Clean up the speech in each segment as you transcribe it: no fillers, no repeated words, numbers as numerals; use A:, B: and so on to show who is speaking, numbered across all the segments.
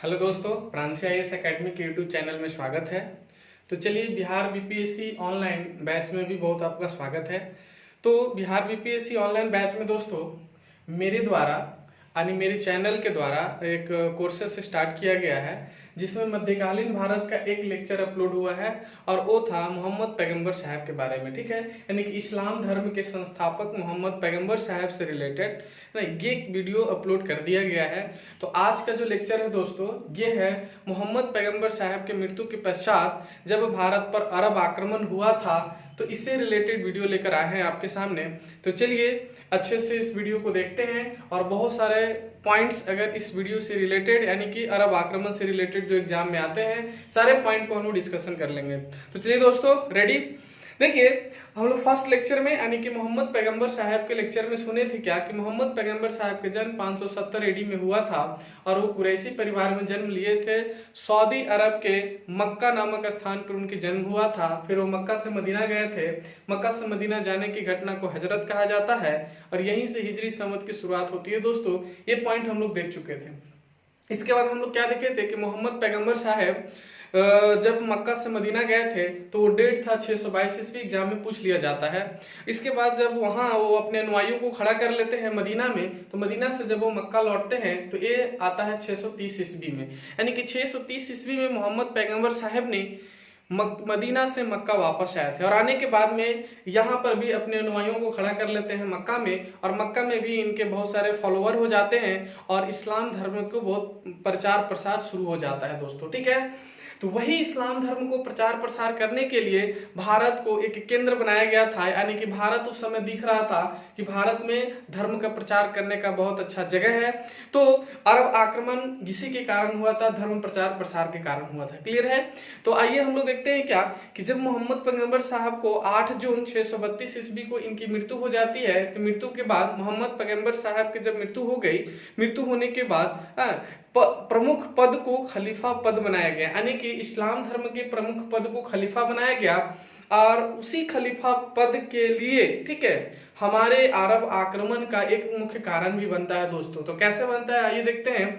A: Hello दोस्तों, Pranshi IAS academy के YouTube channel में स्वागत है। तो चलिए, बिहार बीपीएससी ऑनलाइन बैच में भी बहुत आपका स्वागत है। तो बिहार बीपीएससी ऑनलाइन बैच में दोस्तों मेरे द्वारा यानी मेरे चैनल के द्वारा एक कोर्सेस स्टार्ट किया गया है, जिसमें मध्यकालीन भारत का एक लेक्चर अपलोड हुआ है और वो था मोहम्मद पैगंबर साहब के बारे में। ठीक है, यानी कि इस्लाम धर्म के संस्थापक मोहम्मद पैगंबर साहब से रिलेटेड ये एक वीडियो अपलोड कर दिया गया है। तो आज का जो लेक्चर है दोस्तों, ये है मोहम्मद पैगंबर साहब के मृत्यु के पश्चात जब भारत पर अरब आक्रमण हुआ था, तो इससे रिलेटेड वीडियो लेकर आए हैं आपके सामने। तो चलिए अच्छे से इस वीडियो को देखते हैं और बहुत सारे पॉइंट्स अगर इस वीडियो से रिलेटेड यानी कि अरब आक्रमण से रिलेटेड जो एग्जाम में आते हैं, सारे पॉइंट को हम लोग डिस्कशन कर लेंगे। तो चलिए दोस्तों, रेडी। देखिए, हम लोग फर्स्ट लेक्चर में यानी कि मोहम्मद पैगंबर साहब के लेक्चर में सुने थे क्या कि मोहम्मद पैगंबर साहब के जन्म 570 एडी में हुआ था और वो कुरैशी परिवार में जन्म लिए थे। सऊदी अरब के मक्का नामक स्थान पर उनकी जन्म हुआ था। फिर वो मक्का से मदीना गए थे। मक्का से मदीना जाने की घटना को हजरत कहा जाता है और यहीं से हिजरी संवत की शुरुआत होती है। दोस्तों, ये पॉइंट हम लोग देख चुके थे। इसके बाद हम लोग क्या देखे थे कि मोहम्मद पैगंबर साहब जब मक्का से मदीना गए थे तो वो डेट था 622 ईस्वी, एग्जाम में पूछ लिया जाता है। इसके बाद जब वहां वो अपने अनुयायियों को खड़ा कर लेते हैं मदीना में, तो मदीना से जब वो मक्का लौटते हैं तो ये आता है 630 ईस्वी में। यानी कि 630 ईस्वी में मोहम्मद पैगंबर साहब ने मदीना से मक्का वापस आए थे और आने के बाद में यहाँ पर भी अपने अनुयायियों को खड़ा कर लेते हैं मक्का में, और मक्का में भी इनके बहुत सारे फॉलोअर हो जाते हैं और इस्लाम धर्म को बहुत प्रचार प्रसार शुरू हो जाता है दोस्तों। ठीक है, तो वही इस्लाम धर्म को प्रचार प्रसार करने के लिए भारत को एक केंद्र बनाया गया था। यानी कि भारत उस समय दिख रहा था कि भारत में धर्म का प्रचार करने का बहुत अच्छा जगह है। तो अरब आक्रमण इसी के कारण हुआ था, धर्म प्रचार प्रसार के कारण हुआ था। क्लियर है। तो आइए हम लोग देखते हैं क्या कि जब मोहम्मद पैगंबर साहब को 8 जून 632 ईस्वी को इनकी मृत्यु हो जाती है, तो मृत्यु के बाद मोहम्मद पैगंबर साहब की जब मृत्यु हो गई, मृत्यु होने के बाद प्रमुख पद को खलीफा पद बनाया गया। यानी कि इस्लाम धर्म के प्रमुख पद को खलीफा बनाया गया और उसी खलीफा पद के लिए, ठीक है, हमारे अरब आक्रमण का एक मुख्य कारण भी बनता है दोस्तों। तो कैसे बनता है आइए देखते हैं।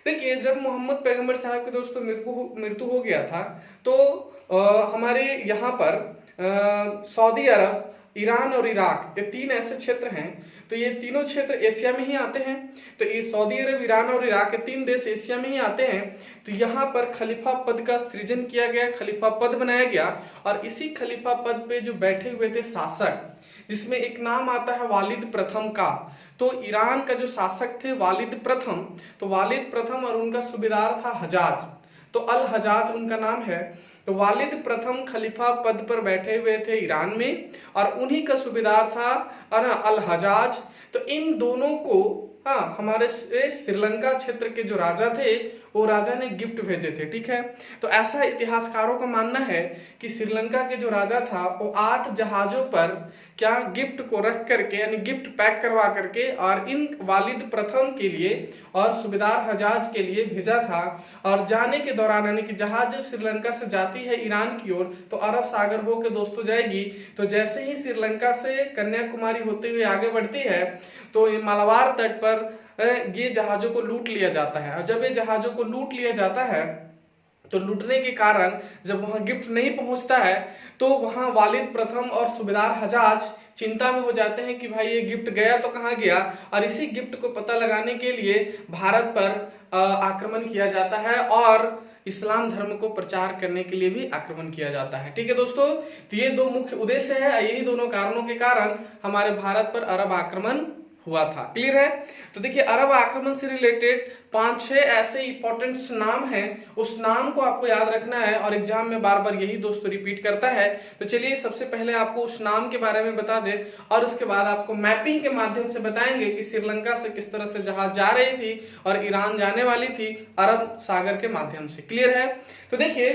A: देखिए, जब मोहम्मद पैगंबर साहब के दोस्तों मृत्यु हो गया था, तो हमारे यहाँ पर सऊदी अरब, ईरान और इराक, ये 3 ऐसे क्षेत्र हैं। तो ये तीनों क्षेत्र एशिया में ही आते हैं। तो ये सऊदी अरब, ईरान और इराक, ये 3 देश एशिया में ही आते हैं। तो यहाँ पर खलीफा पद का सृजन किया गया, खलीफा पद बनाया गया और इसी खलीफा पद पे जो बैठे हुए थे शासक, जिसमें एक नाम आता है वालिद प्रथम का। तो ईरान का जो शासक थे वालिद प्रथम, तो वालिद प्रथम और उनका सूबेदार था हजाज, तो अल हजाज उनका नाम है। तो वालिद प्रथम खलीफा पद पर बैठे हुए थे ईरान में और उन्हीं का सूबेदार था अल हजाज। तो इन दोनों को हमारे श्रीलंका क्षेत्र के जो राजा थे, वो राजा ने गिफ्ट भेजे थे। ठीक है, तो ऐसा इतिहासकारों का मानना है कि श्रीलंका के जो राजा था वो 8 जहाजों पर क्या गिफ्ट को रख करके, यानी गिफ्ट पैक करवा करके और इन वालिद प्रथम के लिए और सूबेदार हजाज के लिए भेजा था। और जाने के दौरान, यानी कि जहाज जब श्रीलंका से जाती है ईरान की ओर, तो अरब सागर होकर दोस्तों जाएगी। तो जैसे ही श्रीलंका से कन्याकुमारी होते हुए आगे बढ़ती है, तो मालाबार तट पर ये जहाजों को लूट लिया जाता है। और जब ये जहाजों को लूट लिया जाता है, तो लूटने के कारण जब वहां गिफ्ट नहीं पहुंचता है, तो वहां वालिद प्रथम और सूबेदार हजाज चिंता में हो जाते हैं कि भाई ये गिफ्ट गया तो कहां गया। और इसी गिफ्ट को पता लगाने के लिए भारत पर आक्रमण किया जाता है और इस्लाम धर्म को प्रचार करने के लिए भी आक्रमण किया जाता है। ठीक है दोस्तों, तो ये 2 मुख्य उद्देश्य है। यही दोनों कारणों के कारण हमारे भारत पर अरब आक्रमण हुआ था। क्लियर है। तो देखिए, अरब आक्रमण से रिलेटेड 5-6 ऐसे इंपॉर्टेंट नाम हैं, उस नाम को आपको याद रखना है और एग्जाम में बार बार यही दोस्तों रिपीट करता है। तो चलिए सबसे पहले आपको उस नाम के बारे में बता दे और उसके बाद आपको मैपिंग के माध्यम से बताएंगे कि श्रीलंका से किस तरह से जहाज जा रही थी और ईरान जाने वाली थी अरब सागर के माध्यम से। क्लियर है। तो देखिए,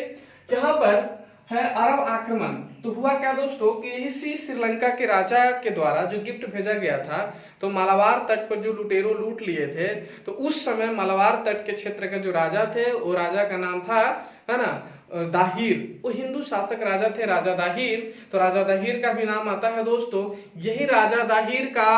A: यहाँ पर है अरब आक्रमण। तो हुआ क्या दोस्तों कि इसी श्रीलंका के राजा के द्वारा जो गिफ्ट भेजा गया था, तो मालाबार तट पर जो लुटेरों लूट लिए थे, तो उस समय मालाबार तट के क्षेत्र का जो राजा थे, वो राजा का नाम था, है ना, दाहिर। वो हिंदू शासक राजा थे, राजा दाहिर। तो राजा दाहिर का भी नाम आता है दोस्तों। यही राजा दाहिर का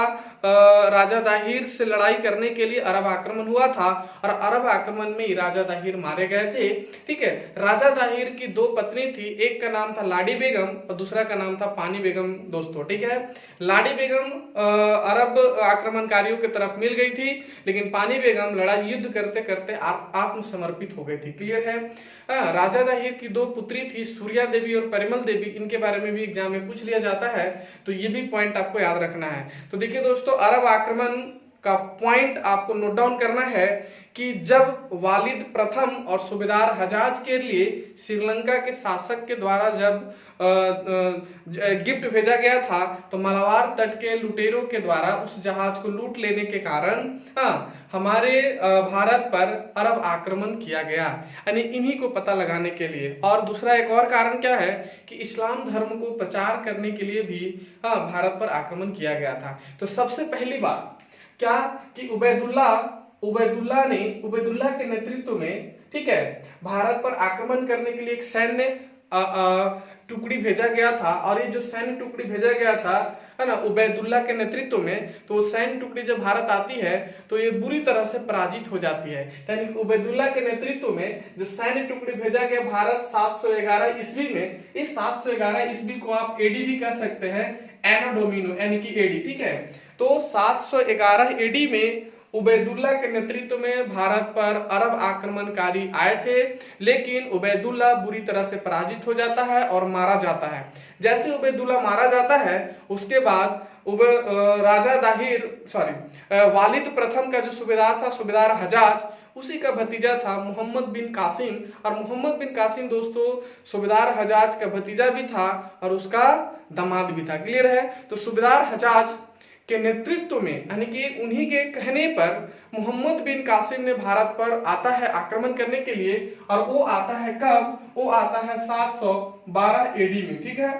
A: राजा दाहिर से लड़ाई करने के लिए अरब आक्रमण हुआ था और अरब आक्रमण में ही राजा दाहिर मारे गए थे। ठीक है, राजा दाहिर की दो पत्नी थी, एक का नाम था लाडी बेगम और दूसरा का नाम था पानी बेगम दोस्तों। ठीक है, लाडी बेगम अरब आक्रमणकारियों की तरफ मिल गई थी, लेकिन पानी बेगम लड़ाई युद्ध करते करते आत्मसमर्पित हो गई थी। क्लियर है। राजा दाहिर की दो पुत्री थी, सूर्या देवी और परिमल देवी, इनके बारे में भी एग्जाम में पूछ लिया जाता है, तो ये भी पॉइंट आपको याद रखना है। तो देखिए दोस्तों, अरब आक्रमण का पॉइंट आपको नोट डाउन करना है कि जब वालिद प्रथम और सूबेदार हजाज के लिए श्रीलंका के शासक के द्वारा जब गिफ्ट भेजा गया था, तो मलाबार तट के लुटेरों के द्वारा उस जहाज को लूट लेने के कारण हमारे भारत पर अरब आक्रमण किया गया, यानी इन्हीं को पता लगाने के लिए। और दूसरा एक और कारण क्या है कि इस्लाम धर्म को प्रचार करने के लिए भी भारत पर आक्रमण किया गया था। तो सबसे पहली बात क्या कि उबैदुल्ला के नेतृत्व में, ठीक है, भारत पर आक्रमण करने के लिए एक सैन्य टुकड़ी भेजा गया था। और ये जो सैन्य टुकड़ी भेजा गया था, है ना, उबैदुल्ला के नेतृत्व में, तो वो सैन्य टुकड़ी जब भारत आती है तो ये बुरी तरह से पराजित हो जाती है। यानी उबैदुल्ला के नेतृत्व में जब सैन्य टुकड़ी भेजा गया भारत 711 ईस्वी में, इस 711 ईस्वी को आप एडी भी कह सकते हैं, एनो डोमिनो यानी कि एडी। ठीक है, तो 711 एडी में उबैदुल्ला के नेतृत्व में भारत पर अरब आक्रमणकारी आए थे, लेकिन उबैदुल्ला बुरी तरह से पराजित हो जाता है और मारा जाता है। जैसे उबैदुल्ला मारा जाता है, उसके बाद वालिद प्रथम का जो सूबेदार था, सूबेदार हजाज, उसी का भतीजा था मोहम्मद बिन कासिम। और मोहम्मद बिन कासिम दोस्तों सूबेदार हजाज का भतीजा भी था और उसका दामाद भी था। क्लियर है। तो सूबेदार हजाज के नेतृत्व में, यानी कि उन्हीं के कहने पर मोहम्मद बिन कासिम ने भारत पर आता है आक्रमण करने के लिए। और वो आता है कब? वो आता है 712 एडी में। ठीक है,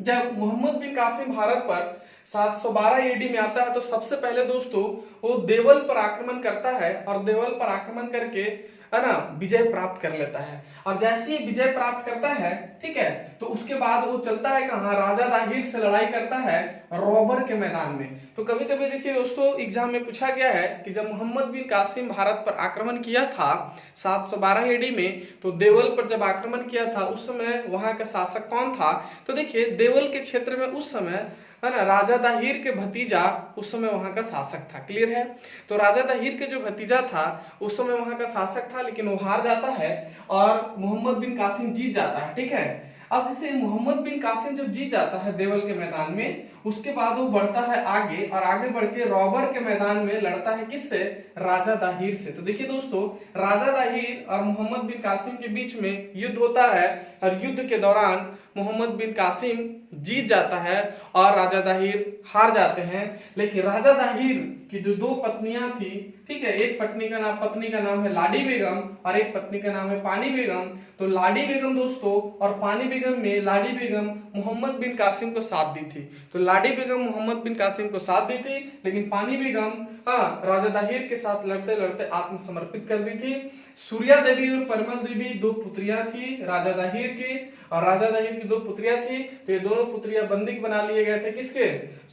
A: जब मोहम्मद बिन कासिम भारत पर 712 एडी में आता है, तो सबसे पहले दोस्तों वो देवल पर आक्रमण करता है और देवल पर आक्रमण करके, है ना, विजय प्राप्त कर लेता है। और जैसे ही विजय प्राप्त करता है, ठीक है, तो उसके बाद वो चलता है कहाँ? राजा दाहिर से लड़ाई करता है रोबर के मैदान में। तो कभी कभी देखिए दोस्तों, एग्जाम में पूछा गया है कि जब मोहम्मद बिन कासिम भारत पर आक्रमण किया था 712 एडी में, तो देवल पर जब आक्रमण किया था उस समय वहां का शासक कौन था? तो देखिए, देवल के क्षेत्र में उस समय, है ना, राजा दाहिर के भतीजा उस समय वहां का शासक था। क्लियर है। तो राजा दाहिर के जो भतीजा था उस समय वहां का शासक था, लेकिन वो हार जाता है और मोहम्मद बिन कासिम जीत जाता है। ठीक है, अब जैसे मोहम्मद बिन कासिम जब जीत जाता है देवल के मैदान में, उसके बाद वो बढ़ता है आगे और आगे बढ़ के रॉबर के मैदान में लड़ता है किससे? राजा दाहिर से। तो देखिए दोस्तों, राजा दाहिर और मोहम्मद बिन कासिम के बीच में युद्ध होता है और युद्ध के दौरान मोहम्मद बिन कासिम जीत जाता है और राजा दाहिर हार जाते हैं। लेकिन राजा दाहिर की जो दो पत्नियां थी, ठीक है, एक पत्नी का नाम है लाडी बेगम और एक पत्नी का नाम है पानी बेगम। तो लाडी बेगम दोस्तों और पानी बेगम में लाडी बेगम मोहम्मद बिन कासिम को साथ दी थी। तो लाडी बेगम मोहम्मद बिन कासिम को साथ दी थी, लेकिन पानी बेगम राजा दाहिर के साथ लड़ते लड़ते आत्मसमर्पित कर दी थी। सूर्या देवी और परिमल देवी दो पुत्रियां थी राजा दाहिर की, और राजा दाहिर की दो पुत्रियां थी। तो ये दोनों पुत्रियां बंदी बना लिए गए थे किसके?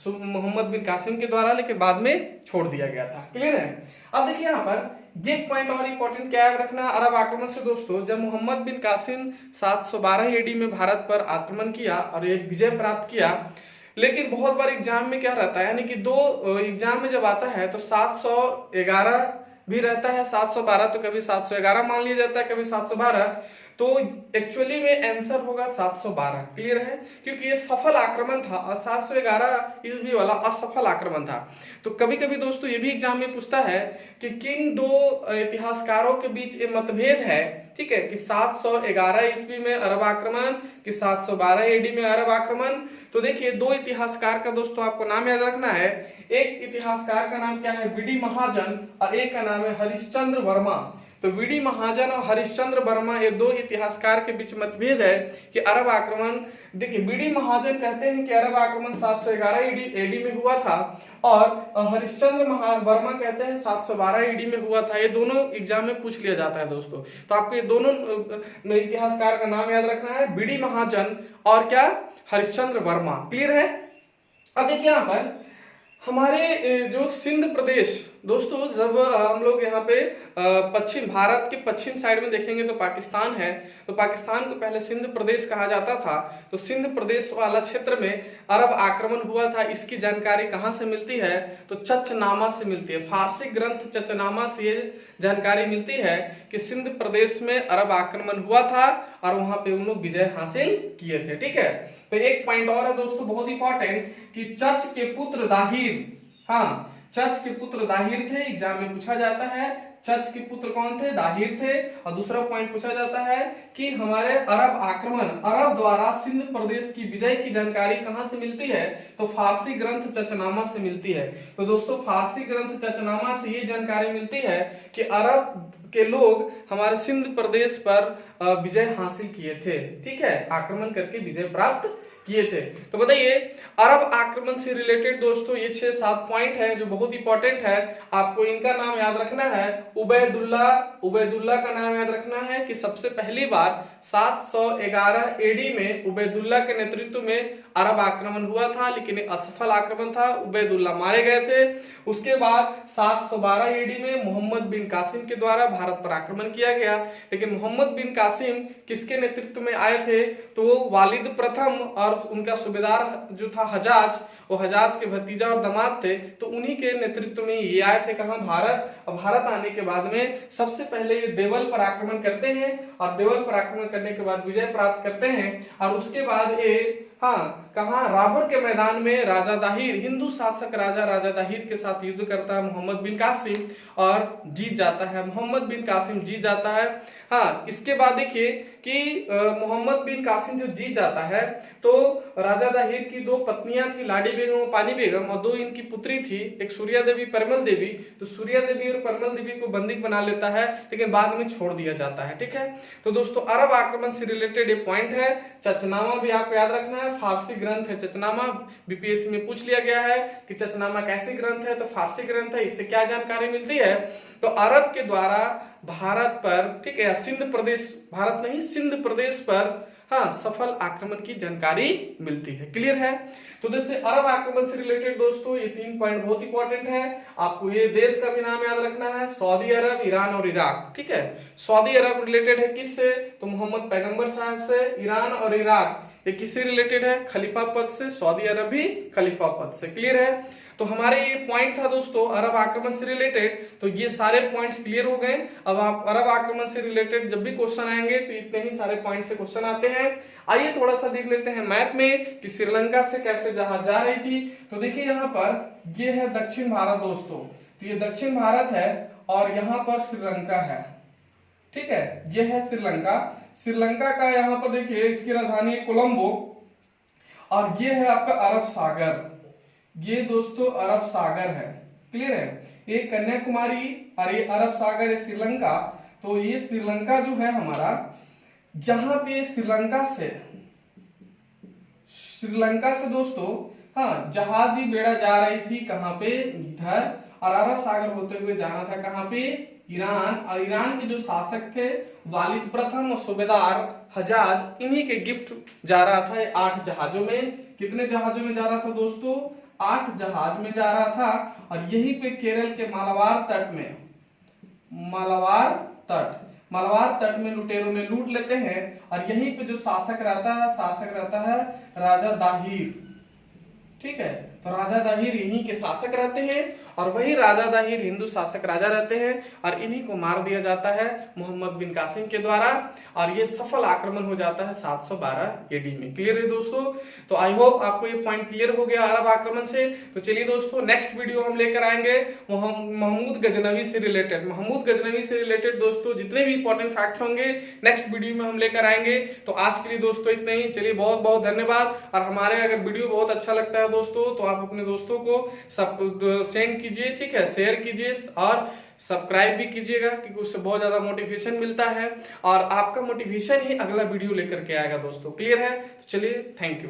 A: मोहम्मद बिन कासिम के द्वारा, लेकिन बाद में छोड़ दिया गया था। क्लियर है। अब देखिए यहाँ पर एक पॉइंट और इंपॉर्टेंट क्या याद रखना अरब आक्रमण से दोस्तों, जब मोहम्मद बिन कासिम 712 एडी में भारत पर आक्रमण किया और एक विजय प्राप्त किया, लेकिन बहुत बार एग्जाम में क्या रहता है, यानी कि दो एग्जाम में जब आता है तो 711 भी रहता है, 712, तो कभी 711 मान लिया जाता है, कभी 712। तो एक्चुअली में आंसर होगा 712। क्लियर है, क्योंकि ये सफल आक्रमण था और 711 ईस्वी वाला असफल आक्रमण था। तो कभी कभी दोस्तों ये भी एग्जाम में पूछता है कि किन दो इतिहासकारों के बीच ये मतभेद है, ठीक है, कि 711 ईस्वी में अरब आक्रमण कि 712 एडी में अरब आक्रमण। तो देखिए, दो इतिहासकार का दोस्तों आपको नाम याद रखना है। एक इतिहासकार का नाम क्या है? बीडी महाजन, और एक का नाम है हरिश्चंद्र वर्मा। तो बीडी महाजन और हरिश्चंद्र वर्मा, ये दो इतिहासकार के बीच मतभेद है कि अरब आक्रमण, देखिए बीडी महाजन कहते हैं कि अरब आक्रमण 711 एडी में हुआ था, और हरिश्चंद्र वर्मा कहते हैं 712 एडी में हुआ था। ये दोनों एग्जाम में पूछ लिया जाता है दोस्तों। तो आपको ये दोनों इतिहासकार का नाम याद रखना है, बीडी महाजन और क्या? हरिश्चंद्र वर्मा। क्लियर है। अब देखिए यहाँ पर हमारे जो सिंध प्रदेश दोस्तों, जब हम लोग यहाँ पे पश्चिम भारत के पश्चिम साइड में देखेंगे तो पाकिस्तान है, तो पाकिस्तान को पहले सिंध प्रदेश कहा जाता था। तो सिंध प्रदेश वाला क्षेत्र में अरब आक्रमण हुआ था। इसकी जानकारी कहाँ से मिलती है? तो चचनामा से मिलती है। फारसी ग्रंथ चचनामा से ये जानकारी मिलती है कि सिंध प्रदेश में अरब आक्रमण हुआ था और वहां पे उन लोग विजय हासिल किए थे। ठीक है, तो एक पॉइंट और है दोस्तों बहुत इंपॉर्टेंट कि चच के पुत्र दाहिर, हाँ चच के पुत्र दाहिर थे। एग्जाम में पूछा जाता है चच के पुत्र कौन थे? दाहिर थे। और दूसरा पॉइंट पूछा जाता है कि हमारे अरब आक्रमण, अरब द्वारा सिंध प्रदेश की विजय की जानकारी कहां से मिलती है? तो फारसी ग्रंथ चचनामा से मिलती है। तो दोस्तों फारसी ग्रंथ चचनामा से ये जानकारी मिलती है कि अरब के लोग हमारे सिंध प्रदेश पर विजय हासिल किए थे। ठीक है, आक्रमण करके विजय प्राप्त किए थे। तो बताइए अरब आक्रमण से रिलेटेड दोस्तों ये 6-7 पॉइंट है जो बहुत इंपॉर्टेंट है। आपको इनका नाम याद रखना है। उबैदुल्ला का नाम याद रखना है कि सबसे पहली बार 711 एडी में उबैदुल्ला के नेतृत्व में अरब आक्रमण हुआ था, लेकिन असफल आक्रमण था, उबैदुल्ला मारे गए थे। उसके बाद 712 एडी में मोहम्मद बिन कासिम के द्वारा भारत पर आक्रमण किया गया। लेकिन मोहम्मद बिन कासिम किसके नेतृत्व में आए थे? तो वालिद प्रथम और उनका सूबेदार जो था हजाज, वो हजाज के भतीजा और दामाद थे। तो उन्हीं के नेतृत्व में ये आए थे कहां? भारत। और भारत आने के बाद में सबसे पहले ये देवल पर आक्रमण करते हैं और देवल पर आक्रमण करने के बाद विजय प्राप्त करते हैं। और उसके बाद ये कहा राबर के मैदान में राजा दाहिर, हिंदू शासक राजा दाहिर के साथ युद्ध करता है मोहम्मद बिन कासिम और जीत जाता है। मोहम्मद बिन कासिम जीत जाता है। इसके बाद देखिए कि मोहम्मद बिन कासिम जब जीत जाता है तो राजा दाहिर की 2 पत्नियां थी, लाडी बेगम और पानी बेगम, और 2 इनकी पुत्री थी, एक सूर्या देवी, परमल देवी। तो सूर्या देवी और परमल देवी को बंदी बना लेता है, लेकिन बाद में छोड़ दिया जाता है। ठीक है, तो दोस्तों अरब आक्रमण से रिलेटेड ये पॉइंट है। चचनामा भी आपको याद रखना है, फारसी ग्रंथ है चचनामा। बीपीएससी में पूछ लिया गया है कि चचनामा कैसे ग्रंथ है? तो फारसी ग्रंथ है। इससे क्या जानकारी मिलती है? तो अरब के द्वारा भारत पर, ठीक है, सिंध प्रदेश, भारत नहीं सिंध प्रदेश पर सफल आक्रमण की जानकारी मिलती है। क्लियर है? तो जैसे अरब आक्रमण से रिलेटेड दोस्तों ये 3 पॉइंट बहुत इंपॉर्टेंट है। आपको ये देश का भी नाम याद रखना है, सऊदी अरब, ईरान और इराक। ठीक है, सऊदी अरब रिलेटेड है किससे? तो मोहम्मद पैगंबर साहब से। ईरान और इराक ये किससे रिलेटेड है? खलीफा पद से। सऊदी अरब भी खलीफा पद से। क्लियर है? तो हमारे ये पॉइंट था दोस्तों अरब आक्रमण से रिलेटेड। तो ये सारे पॉइंट्स क्लियर हो गए। अब आप अरब आक्रमण से रिलेटेड जब भी क्वेश्चन आएंगे तो इतने ही सारे पॉइंट से क्वेश्चन आते हैं। आइए थोड़ा सा देख लेते हैं मैप में कि श्रीलंका से कैसे जहाज जा रही थी। तो देखिए यहाँ पर ये है दक्षिण भारत दोस्तों, तो ये दक्षिण भारत है और यहाँ पर श्रीलंका है। ठीक है, ये है श्रीलंका। श्रीलंका का यहाँ पर देखिए इसकी राजधानी कोलंबो, और ये है आपका अरब सागर। ये दोस्तों अरब सागर है। क्लियर है? ये कन्याकुमारी और ये अरब सागर है श्रीलंका। तो ये श्रीलंका जो है हमारा, जहां पे श्रीलंका से दोस्तों जहाजी बेड़ा जा रही थी कहां पे? इधर। और अरब सागर होते हुए जाना था कहां पे? ईरान। और ईरान के जो शासक थे वालिद प्रथम और सूबेदार हजाज, इन्हीं के गिफ्ट जा रहा था 8 जहाजों में। कितने जहाजों में जा रहा था दोस्तों? 8 जहाज में जा रहा था। और यहीं पे केरल के मालाबार तट में लुटेरों ने लूट लेते हैं। और यहीं पे जो शासक रहता है राजा दाहिर। ठीक है, तो राजा दाहिर इन्हीं के शासक रहते हैं और वही राजा दाहिर हिंदू शासक राजा रहते हैं और इन्हीं को मार दिया जाता है मोहम्मद बिन कासिम के द्वारा और ये सफल आक्रमण हो जाता है 712 एडी में। क्लियर है दोस्तों? तो आई होप आपको ये पॉइंट क्लियर हो गया अरब आक्रमण से। तो चलिए दोस्तों नेक्स्ट वीडियो हम लेकर आएंगे महमूद गजनवी से रिलेटेड दोस्तों जितने भी इंपॉर्टेंट फैक्ट्स होंगे नेक्स्ट वीडियो में हम लेकर आएंगे। तो आज के लिए दोस्तों इतना ही। चलिए बहुत बहुत धन्यवाद। और हमारे अगर वीडियो बहुत अच्छा लगता है दोस्तों तो आप अपने दोस्तों को सब सेंड कीजिए, ठीक है, शेयर कीजिए और सब्सक्राइब भी कीजिएगा क्योंकि उससे बहुत ज्यादा मोटिवेशन मिलता है और आपका मोटिवेशन ही अगला वीडियो लेकर के आएगा दोस्तों। क्लियर है? तो चलिए, थैंक यू।